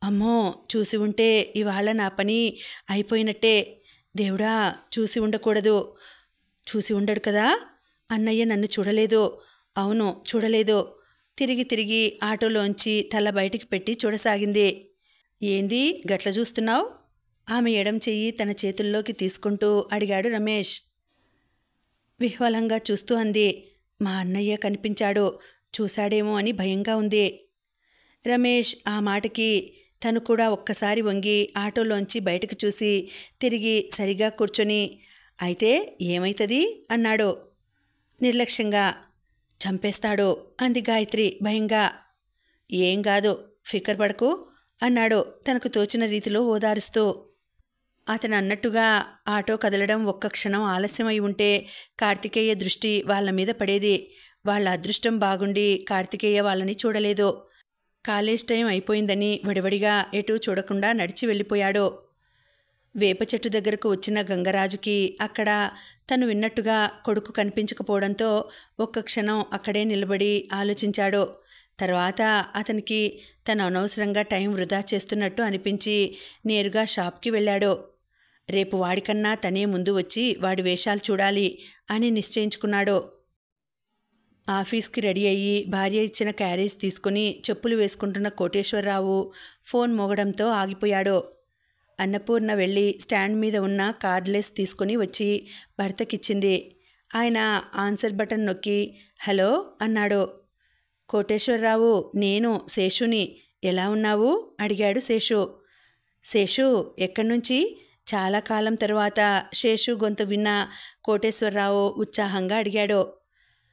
అమ్మో, చూసి ఉంటే ఇవాళ నా పని అయిపోయినట్టే. దేవుడా, చూసి ఉండకూడదు. చూసి ఉండడు కదా? అన్నయ్య నన్ను చూడలేదు. అవును, చూడలేదు. తిరిగి తిరిగి ఆటోలోంచి తల బయటికి పెట్టి చూడసాగింది. ఏంది గట్ల చూస్తున్నావు? ఆమె ఎడం చెయ్యి తన చేతుల్లోకి తీసుకుంటూ అడిగాడు రమేష్. విహ్వలంగా చూస్తూ అంది. మా అన్నయ్య కనిపించాడు, చూశాడేమో అని భయంగా ఉంది. రమేష్ ఆ మాటకి తను కూడా ఒక్కసారి వంగి ఆటోలోంచి బయటకు చూసి తిరిగి సరిగా కూర్చొని అయితే ఏమైతుంది అన్నాడు నిర్లక్ష్యంగా. చంపేస్తాడు అంది గాయత్రి భయంగా. ఏం కాదు, ఫికర్ పడకు అన్నాడు తనకు తోచిన రీతిలో ఓదారుస్తూ. అతను అన్నట్టుగా ఆటో కదలడం ఒక్క క్షణం ఆలస్యమై ఉంటే కార్తికేయ దృష్టి వాళ్ళ మీద పడేది. వాళ్ళ అదృష్టం బాగుండి కార్తికేయ వాళ్ళని చూడలేదు. కాలేజ్ టైం అయిపోయిందని వడివడిగా ఎటూ చూడకుండా నడిచి వెళ్ళిపోయాడు. వేప చెట్టు దగ్గరకు వచ్చిన గంగరాజుకి అక్కడ తను విన్నట్టుగా కొడుకు కనిపించకపోవడంతో ఒక్క క్షణం అక్కడే నిలబడి ఆలోచించాడు. తర్వాత అతనికి తను అనవసరంగా టైం వృధా చేస్తున్నట్టు అనిపించి నేరుగా షాప్కి వెళ్ళాడు. రేపు వాడికన్నా తనే ముందు వచ్చి వాడి వేషాలు చూడాలి అని నిశ్చయించుకున్నాడు. ఆఫీస్కి రెడీ అయ్యి భార్య ఇచ్చిన క్యారేజ్ తీసుకుని చెప్పులు వేసుకుంటున్న కోటేశ్వరరావు ఫోన్ మోగడంతో ఆగిపోయాడు. అన్నపూర్ణ వెళ్ళి స్టాండ్ మీద ఉన్న కార్డ్లెస్ తీసుకుని వచ్చి భర్తకిచ్చింది. ఆయన ఆన్సర్ బటన్ నొక్కి హలో అన్నాడు. కోటేశ్వరరావు, నేను శేషుని. ఎలా ఉన్నావు అడిగాడు శేషు. శేషు ఎక్కడ్నుంచి? చాలా కాలం తరువాత శేషు గొంతు విన్న కోటేశ్వరరావు ఉత్సాహంగా అడిగాడు.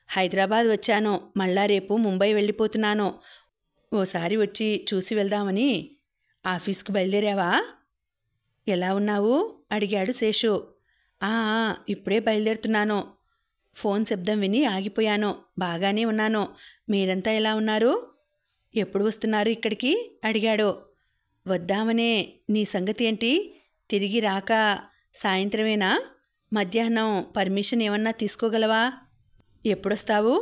హైదరాబాద్ వచ్చాను, మళ్ళా రేపు ముంబై వెళ్ళిపోతున్నాను. ఓసారి వచ్చి చూసి వెళ్దామని. ఆఫీస్కి బయలుదేరావా? ఎలా ఉన్నావు అడిగాడు శేషు. ఇప్పుడే బయలుదేరుతున్నాను. ఫోన్ శబ్దం విని ఆగిపోయాను. బాగానే ఉన్నాను. మీరంతా ఎలా ఉన్నారు? ఎప్పుడు వస్తున్నారు ఇక్కడికి అడిగాడు. వద్దామనే. నీ సంగతి ఏంటి? తిరిగి రాక సాయంత్రమేనా? మధ్యాహ్నం పర్మిషన్ ఏమన్నా తీసుకోగలవా? ఎప్పుడొస్తావు?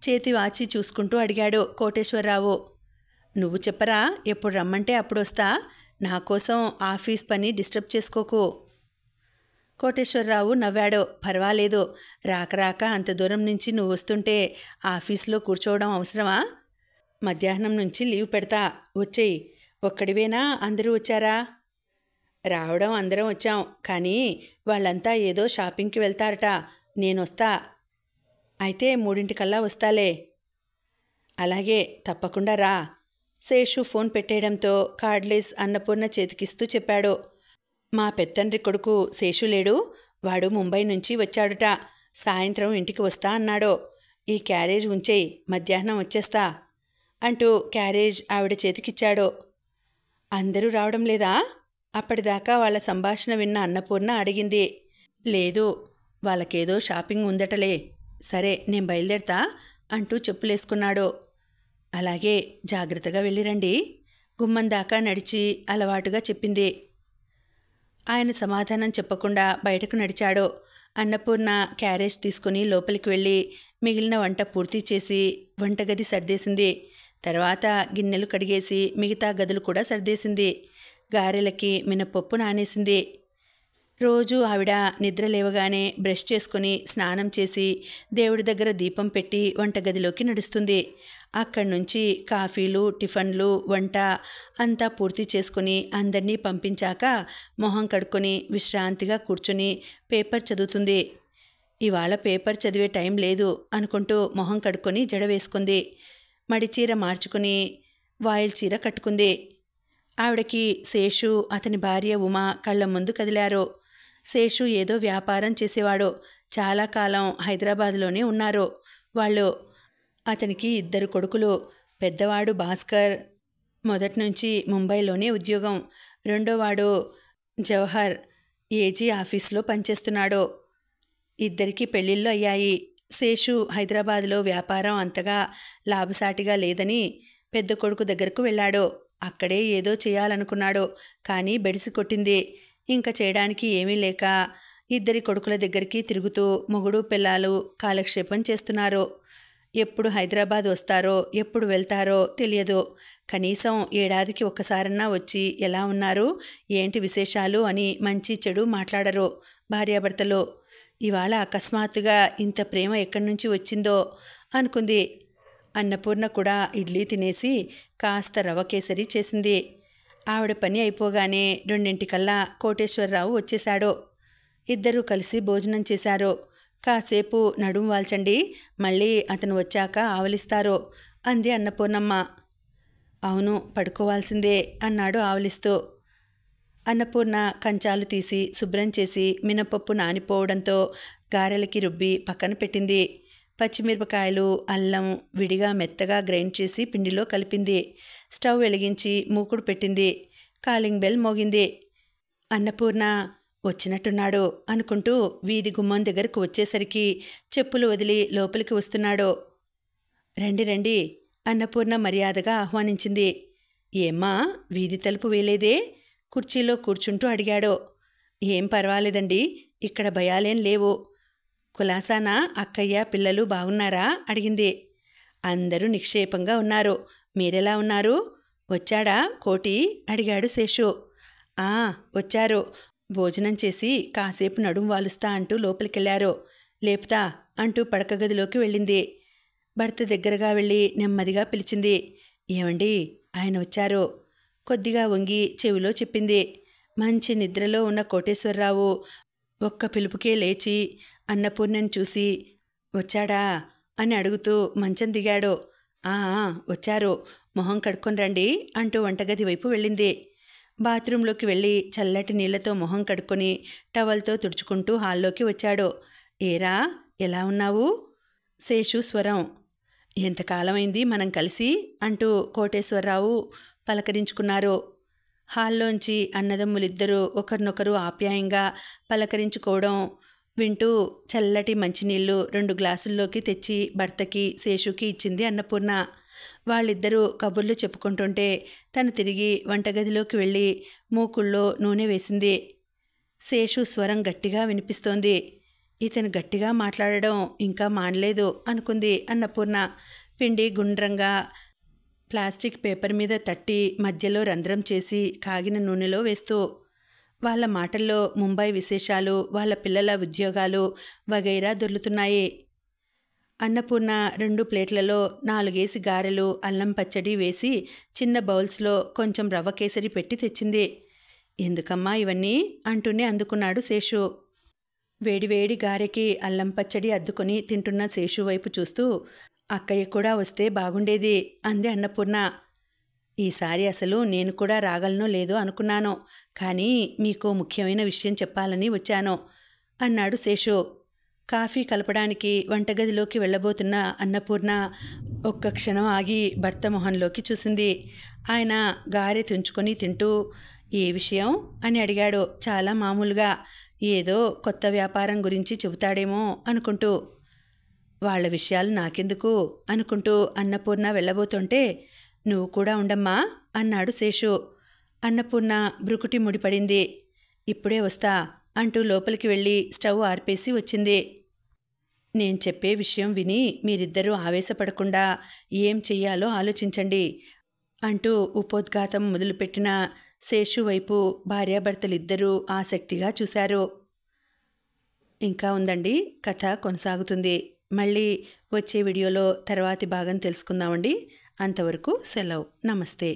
చేతి వాచి చూసుకుంటూ అడిగాడు కోటేశ్వరరావు. నువ్వు చెప్పరా, ఎప్పుడు రమ్మంటే అప్పుడు వస్తా. నా కోసం ఆఫీస్ పని డిస్టర్బ్ చేసుకోకు. కోటేశ్వరరావు నవ్వాడు. పర్వాలేదు, రాక అంత దూరం నుంచి నువ్వు వస్తుంటే ఆఫీస్లో కూర్చోవడం అవసరమా? మధ్యాహ్నం నుంచి లీవ్ పెడతా, వచ్చేయి. ఒక్కడివేనా? అందరూ వచ్చారా? రావడం అందరం వచ్చాం, కానీ వాళ్ళంతా ఏదో షాపింగ్కి వెళ్తారట. నేనొస్తా. అయితే 3 వస్తాలే. అలాగే, తప్పకుండా రా. శేషు ఫోన్ పెట్టేయడంతో కార్డ్లెస్ అన్నపూర్ణ చేతికిస్తూ చెప్పాడు. మా పెత్తండ్రి కొడుకు శేషు లేడు, వాడు ముంబై నుంచి వచ్చాడుట. సాయంత్రం ఇంటికి వస్తా అన్నాడు. ఈ క్యారేజ్ ఉంచేయి, మధ్యాహ్నం వచ్చేస్తా అంటూ క్యారేజ్ ఆవిడ చేతికిచ్చాడు. అందరూ రావడం లేదా? అప్పటిదాకా వాళ్ళ సంభాషణ విన్న అన్నపూర్ణ అడిగింది. లేదు, వాళ్ళకేదో షాపింగ్ ఉందటలే. సరే, నేను బయలుదేరతా అంటూ చెప్పులేసుకున్నాడు. అలాగే, జాగ్రత్తగా వెళ్ళిరండి. గుమ్మం దాకా నడిచి అలవాటుగా చెప్పింది. ఆయన సమాధానం చెప్పకుండా బయటకు నడిచాడు. అన్నపూర్ణ క్యారేజ్ తీసుకుని లోపలికి వెళ్ళి మిగిలిన వంట పూర్తి చేసి వంటగది సర్దేసింది. తర్వాత గిన్నెలు కడిగేసి మిగతా గదులు కూడా సర్దేసింది. గారెలకి మినపప్పు నానేసింది. రోజు ఆవిడ నిద్ర లేవగానే బ్రష్ చేసుకుని స్నానం చేసి దేవుడి దగ్గర దీపం పెట్టి వంటగదిలోకి నడుస్తుంది. అక్కడి నుంచి కాఫీలు, టిఫన్లు, వంట అంతా పూర్తి చేసుకుని అందరినీ పంపించాక మొహం కడుక్కొని విశ్రాంతిగా కూర్చుని పేపర్ చదువుతుంది. ఇవాళ పేపర్ చదివే టైం లేదు అనుకుంటూ మొహం కడుక్కొని జడ వేసుకుంది. మడిచీర మార్చుకుని వాయిల్ చీర కట్టుకుంది. ఆవిడకి శేషు, అతని భార్య ఉమా కళ్ళ ముందు కదిలారు. శేషు ఏదో వ్యాపారం చేసేవాడు. చాలా కాలం హైదరాబాద్లోనే ఉన్నారు వాళ్ళు. అతనికి 2 కొడుకులు. పెద్దవాడు భాస్కర్, మొదటి నుంచి ముంబైలోనే ఉద్యోగం. రెండోవాడు జవహర్, ఏజీ ఆఫీస్లో పనిచేస్తున్నాడు. ఇద్దరికీ పెళ్ళిళ్ళు అయ్యాయి. శేషు హైదరాబాద్లో వ్యాపారం అంతగా లాభసాటిగా లేదని పెద్ద కొడుకు దగ్గరకు వెళ్ళాడు. అక్కడే ఏదో చేయాలనుకున్నాడు, కానీ బెడిసి కొట్టింది. ఇంకా చేయడానికి ఏమీ లేక 2 కొడుకుల దగ్గరికి తిరుగుతూ మొగుడు పిల్లాలు కాలక్షేపం చేస్తున్నారు. ఎప్పుడు హైదరాబాద్ వస్తారో ఎప్పుడు వెళ్తారో తెలియదు. కనీసం ఏడాదికి ఒక్కసారన్నా వచ్చి ఎలా ఉన్నారు, ఏంటి విశేషాలు అని మంచి చెడు మాట్లాడరు భార్యాభర్తలు. ఇవాళ అకస్మాత్తుగా ఇంత ప్రేమ ఎక్కడి నుంచి వచ్చిందో అనుకుంది. అన్నపూర్ణ కూడా ఇడ్లీ తినేసి కాస్త రవ కేసరి చేసింది. ఆవిడ పని అయిపోగానే 2 కోటేశ్వరరావు వచ్చేశాడు. ఇద్దరూ కలిసి భోజనం చేశారు. కాసేపు నడుం వాల్చండి, మళ్ళీ అతను వచ్చాక ఆవలిస్తారు అంది అన్నపూర్ణమ్మ. అవును, పడుకోవాల్సిందే అన్నాడు ఆవలిస్తూ. అన్నపూర్ణ కంచాలు తీసి శుభ్రం చేసి మినపప్పు నానిపోవడంతో గారెలకి రుబ్బి పక్కన పెట్టింది. పచ్చిమిరపకాయలు, అల్లం విడిగా మెత్తగా గ్రైండ్ చేసి పిండిలో కలిపింది. స్టవ్ వెలిగించి మూకుడు పెట్టింది. కాలింగ్ బెల్ మోగింది. అన్నపూర్ణ వచ్చినట్టున్నాడు అనుకుంటూ వీధి గుమ్మం దగ్గరకు వచ్చేసరికి చెప్పులు వదిలి లోపలికి వస్తున్నాడు. రండి రండి అన్నపూర్ణ మర్యాదగా ఆహ్వానించింది. ఏమ్మా వీధి తలుపు వేలేదే? కుర్చీలో కూర్చుంటూ అడిగాడు. ఏం పర్వాలేదండి, ఇక్కడ భయాలేం లేవు. కులాసానా అక్కయ్య పిల్లలు బాగున్నారా అడిగింది. అందరూ నిక్షేపంగా ఉన్నారు. మీరెలా ఉన్నారు? వచ్చాడా కోటి అడిగాడు శేషు. ఆ వచ్చారు. భోజనం చేసి కాసేపు నడుం వాలుస్తా అంటూ లోపలికెళ్లారు. లేపుతా అంటూ పడక గదిలోకి వెళ్ళింది. భర్త దగ్గరగా వెళ్ళి నెమ్మదిగా పిలిచింది. ఏమండి ఆయన వచ్చారు. కొద్దిగా వంగి చెవిలో చెప్పింది. మంచి నిద్రలో ఉన్న కోటేశ్వరరావు ఒక్క పిలుపుకే లేచి అన్నపూర్ణని చూసి వచ్చాడా అని అడుగుతూ మంచం దిగాడు. ఆ వచ్చారు, మొహం కడుక్కొని రండి అంటూ వంటగది వైపు వెళ్ళింది. బాత్రూంలోకి వెళ్ళి చల్లటి నీళ్లతో మొహం కడుక్కొని టవల్తో తుడుచుకుంటూ హాల్లోకి వచ్చాడు. ఏరా ఎలా ఉన్నావు? శేషు స్వరం. ఎంతకాలమైంది మనం కలిసి అంటూ కోటేశ్వరరావు పలకరించుకున్నారు. హాల్లోంచి అన్నదమ్ములిద్దరూ ఒకరినొకరు ఆప్యాయంగా పలకరించుకోవడం వింటూ చల్లటి మంచినీళ్లు 2 గ్లాసుల్లోకి తెచ్చి భర్తకి శేషుకి ఇచ్చింది అన్నపూర్ణ. వాళ్ళిద్దరూ కబుర్లు చెప్పుకుంటుంటే తను తిరిగి వంటగదిలోకి వెళ్ళి మూకుళ్ళో నూనె వేసింది. శేషు స్వరం గట్టిగా వినిపిస్తోంది. ఇతను గట్టిగా మాట్లాడడం ఇంకా మానలేదు అనుకుంది అన్నపూర్ణ. పిండి గుండ్రంగా ప్లాస్టిక్ పేపర్ మీద తట్టి మధ్యలో రంధ్రం చేసి కాగిన నూనెలో వేస్తూ. వాళ్ళ మాటల్లో ముంబై విశేషాలు, వాళ్ళ పిల్లల ఉద్యోగాలు వగైరా దొర్లుతున్నాయి. అన్నపూర్ణ 2 ప్లేట్లలో 4 గారెలు అల్లం పచ్చడి వేసి చిన్న బౌల్స్లో కొంచెం రవ్వ కేసరి పెట్టి తెచ్చింది. ఎందుకమ్మా ఇవన్నీ అంటూనే అందుకున్నాడు శేషు. వేడివేడి గారెకి అల్లం పచ్చడి అద్దుకొని తింటున్న శేషు వైపు చూస్తూ అక్కయ్య కూడా వస్తే బాగుండేది అంది అన్నపూర్ణ. ఈసారి అసలు నేను కూడా రాగలనో లేదో అనుకున్నాను, కానీ మీకు ముఖ్యమైన విషయం చెప్పాలని వచ్చాను అన్నాడు శేషు. కాఫీ కలపడానికి వంటగదిలోకి వెళ్ళబోతున్న అన్నపూర్ణ ఒక్క క్షణం ఆగి భర్త మొహంలోకి చూసింది. ఆయన గారె తుంచుకొని తింటూ ఏ విషయం అని అడిగాడు చాలా మామూలుగా. ఏదో కొత్త వ్యాపారం గురించి చెబుతాడేమో అనుకుంటూ. వాళ్ళ విషయాలు నాకెందుకు అనుకుంటూ అన్నపూర్ణ వెళ్ళబోతుంటే నువ్వు కూడా ఉండమ్మా అన్నాడు శేషు. అన్నపూర్ణ బ్రుకుటి ముడిపడింది. ఇప్పుడే వస్తా అంటూ లోపలికి వెళ్ళి స్టవ్ ఆర్పేసి వచ్చింది. నేను చెప్పే విషయం విని మీరిద్దరూ ఆవేశపడకుండా ఏం చెయ్యాలో ఆలోచించండి అంటూ ఉపోద్ఘాతం మొదలుపెట్టిన శేషు వైపు భార్యాభర్తలిద్దరూ ఆసక్తిగా చూశారు. ఇంకా ఉందండి, కథ కొనసాగుతుంది. మళ్ళీ వచ్చే వీడియోలో తర్వాతి భాగం తెలుసుకుందామండి. అంతవరకు సెలవు. నమస్తే.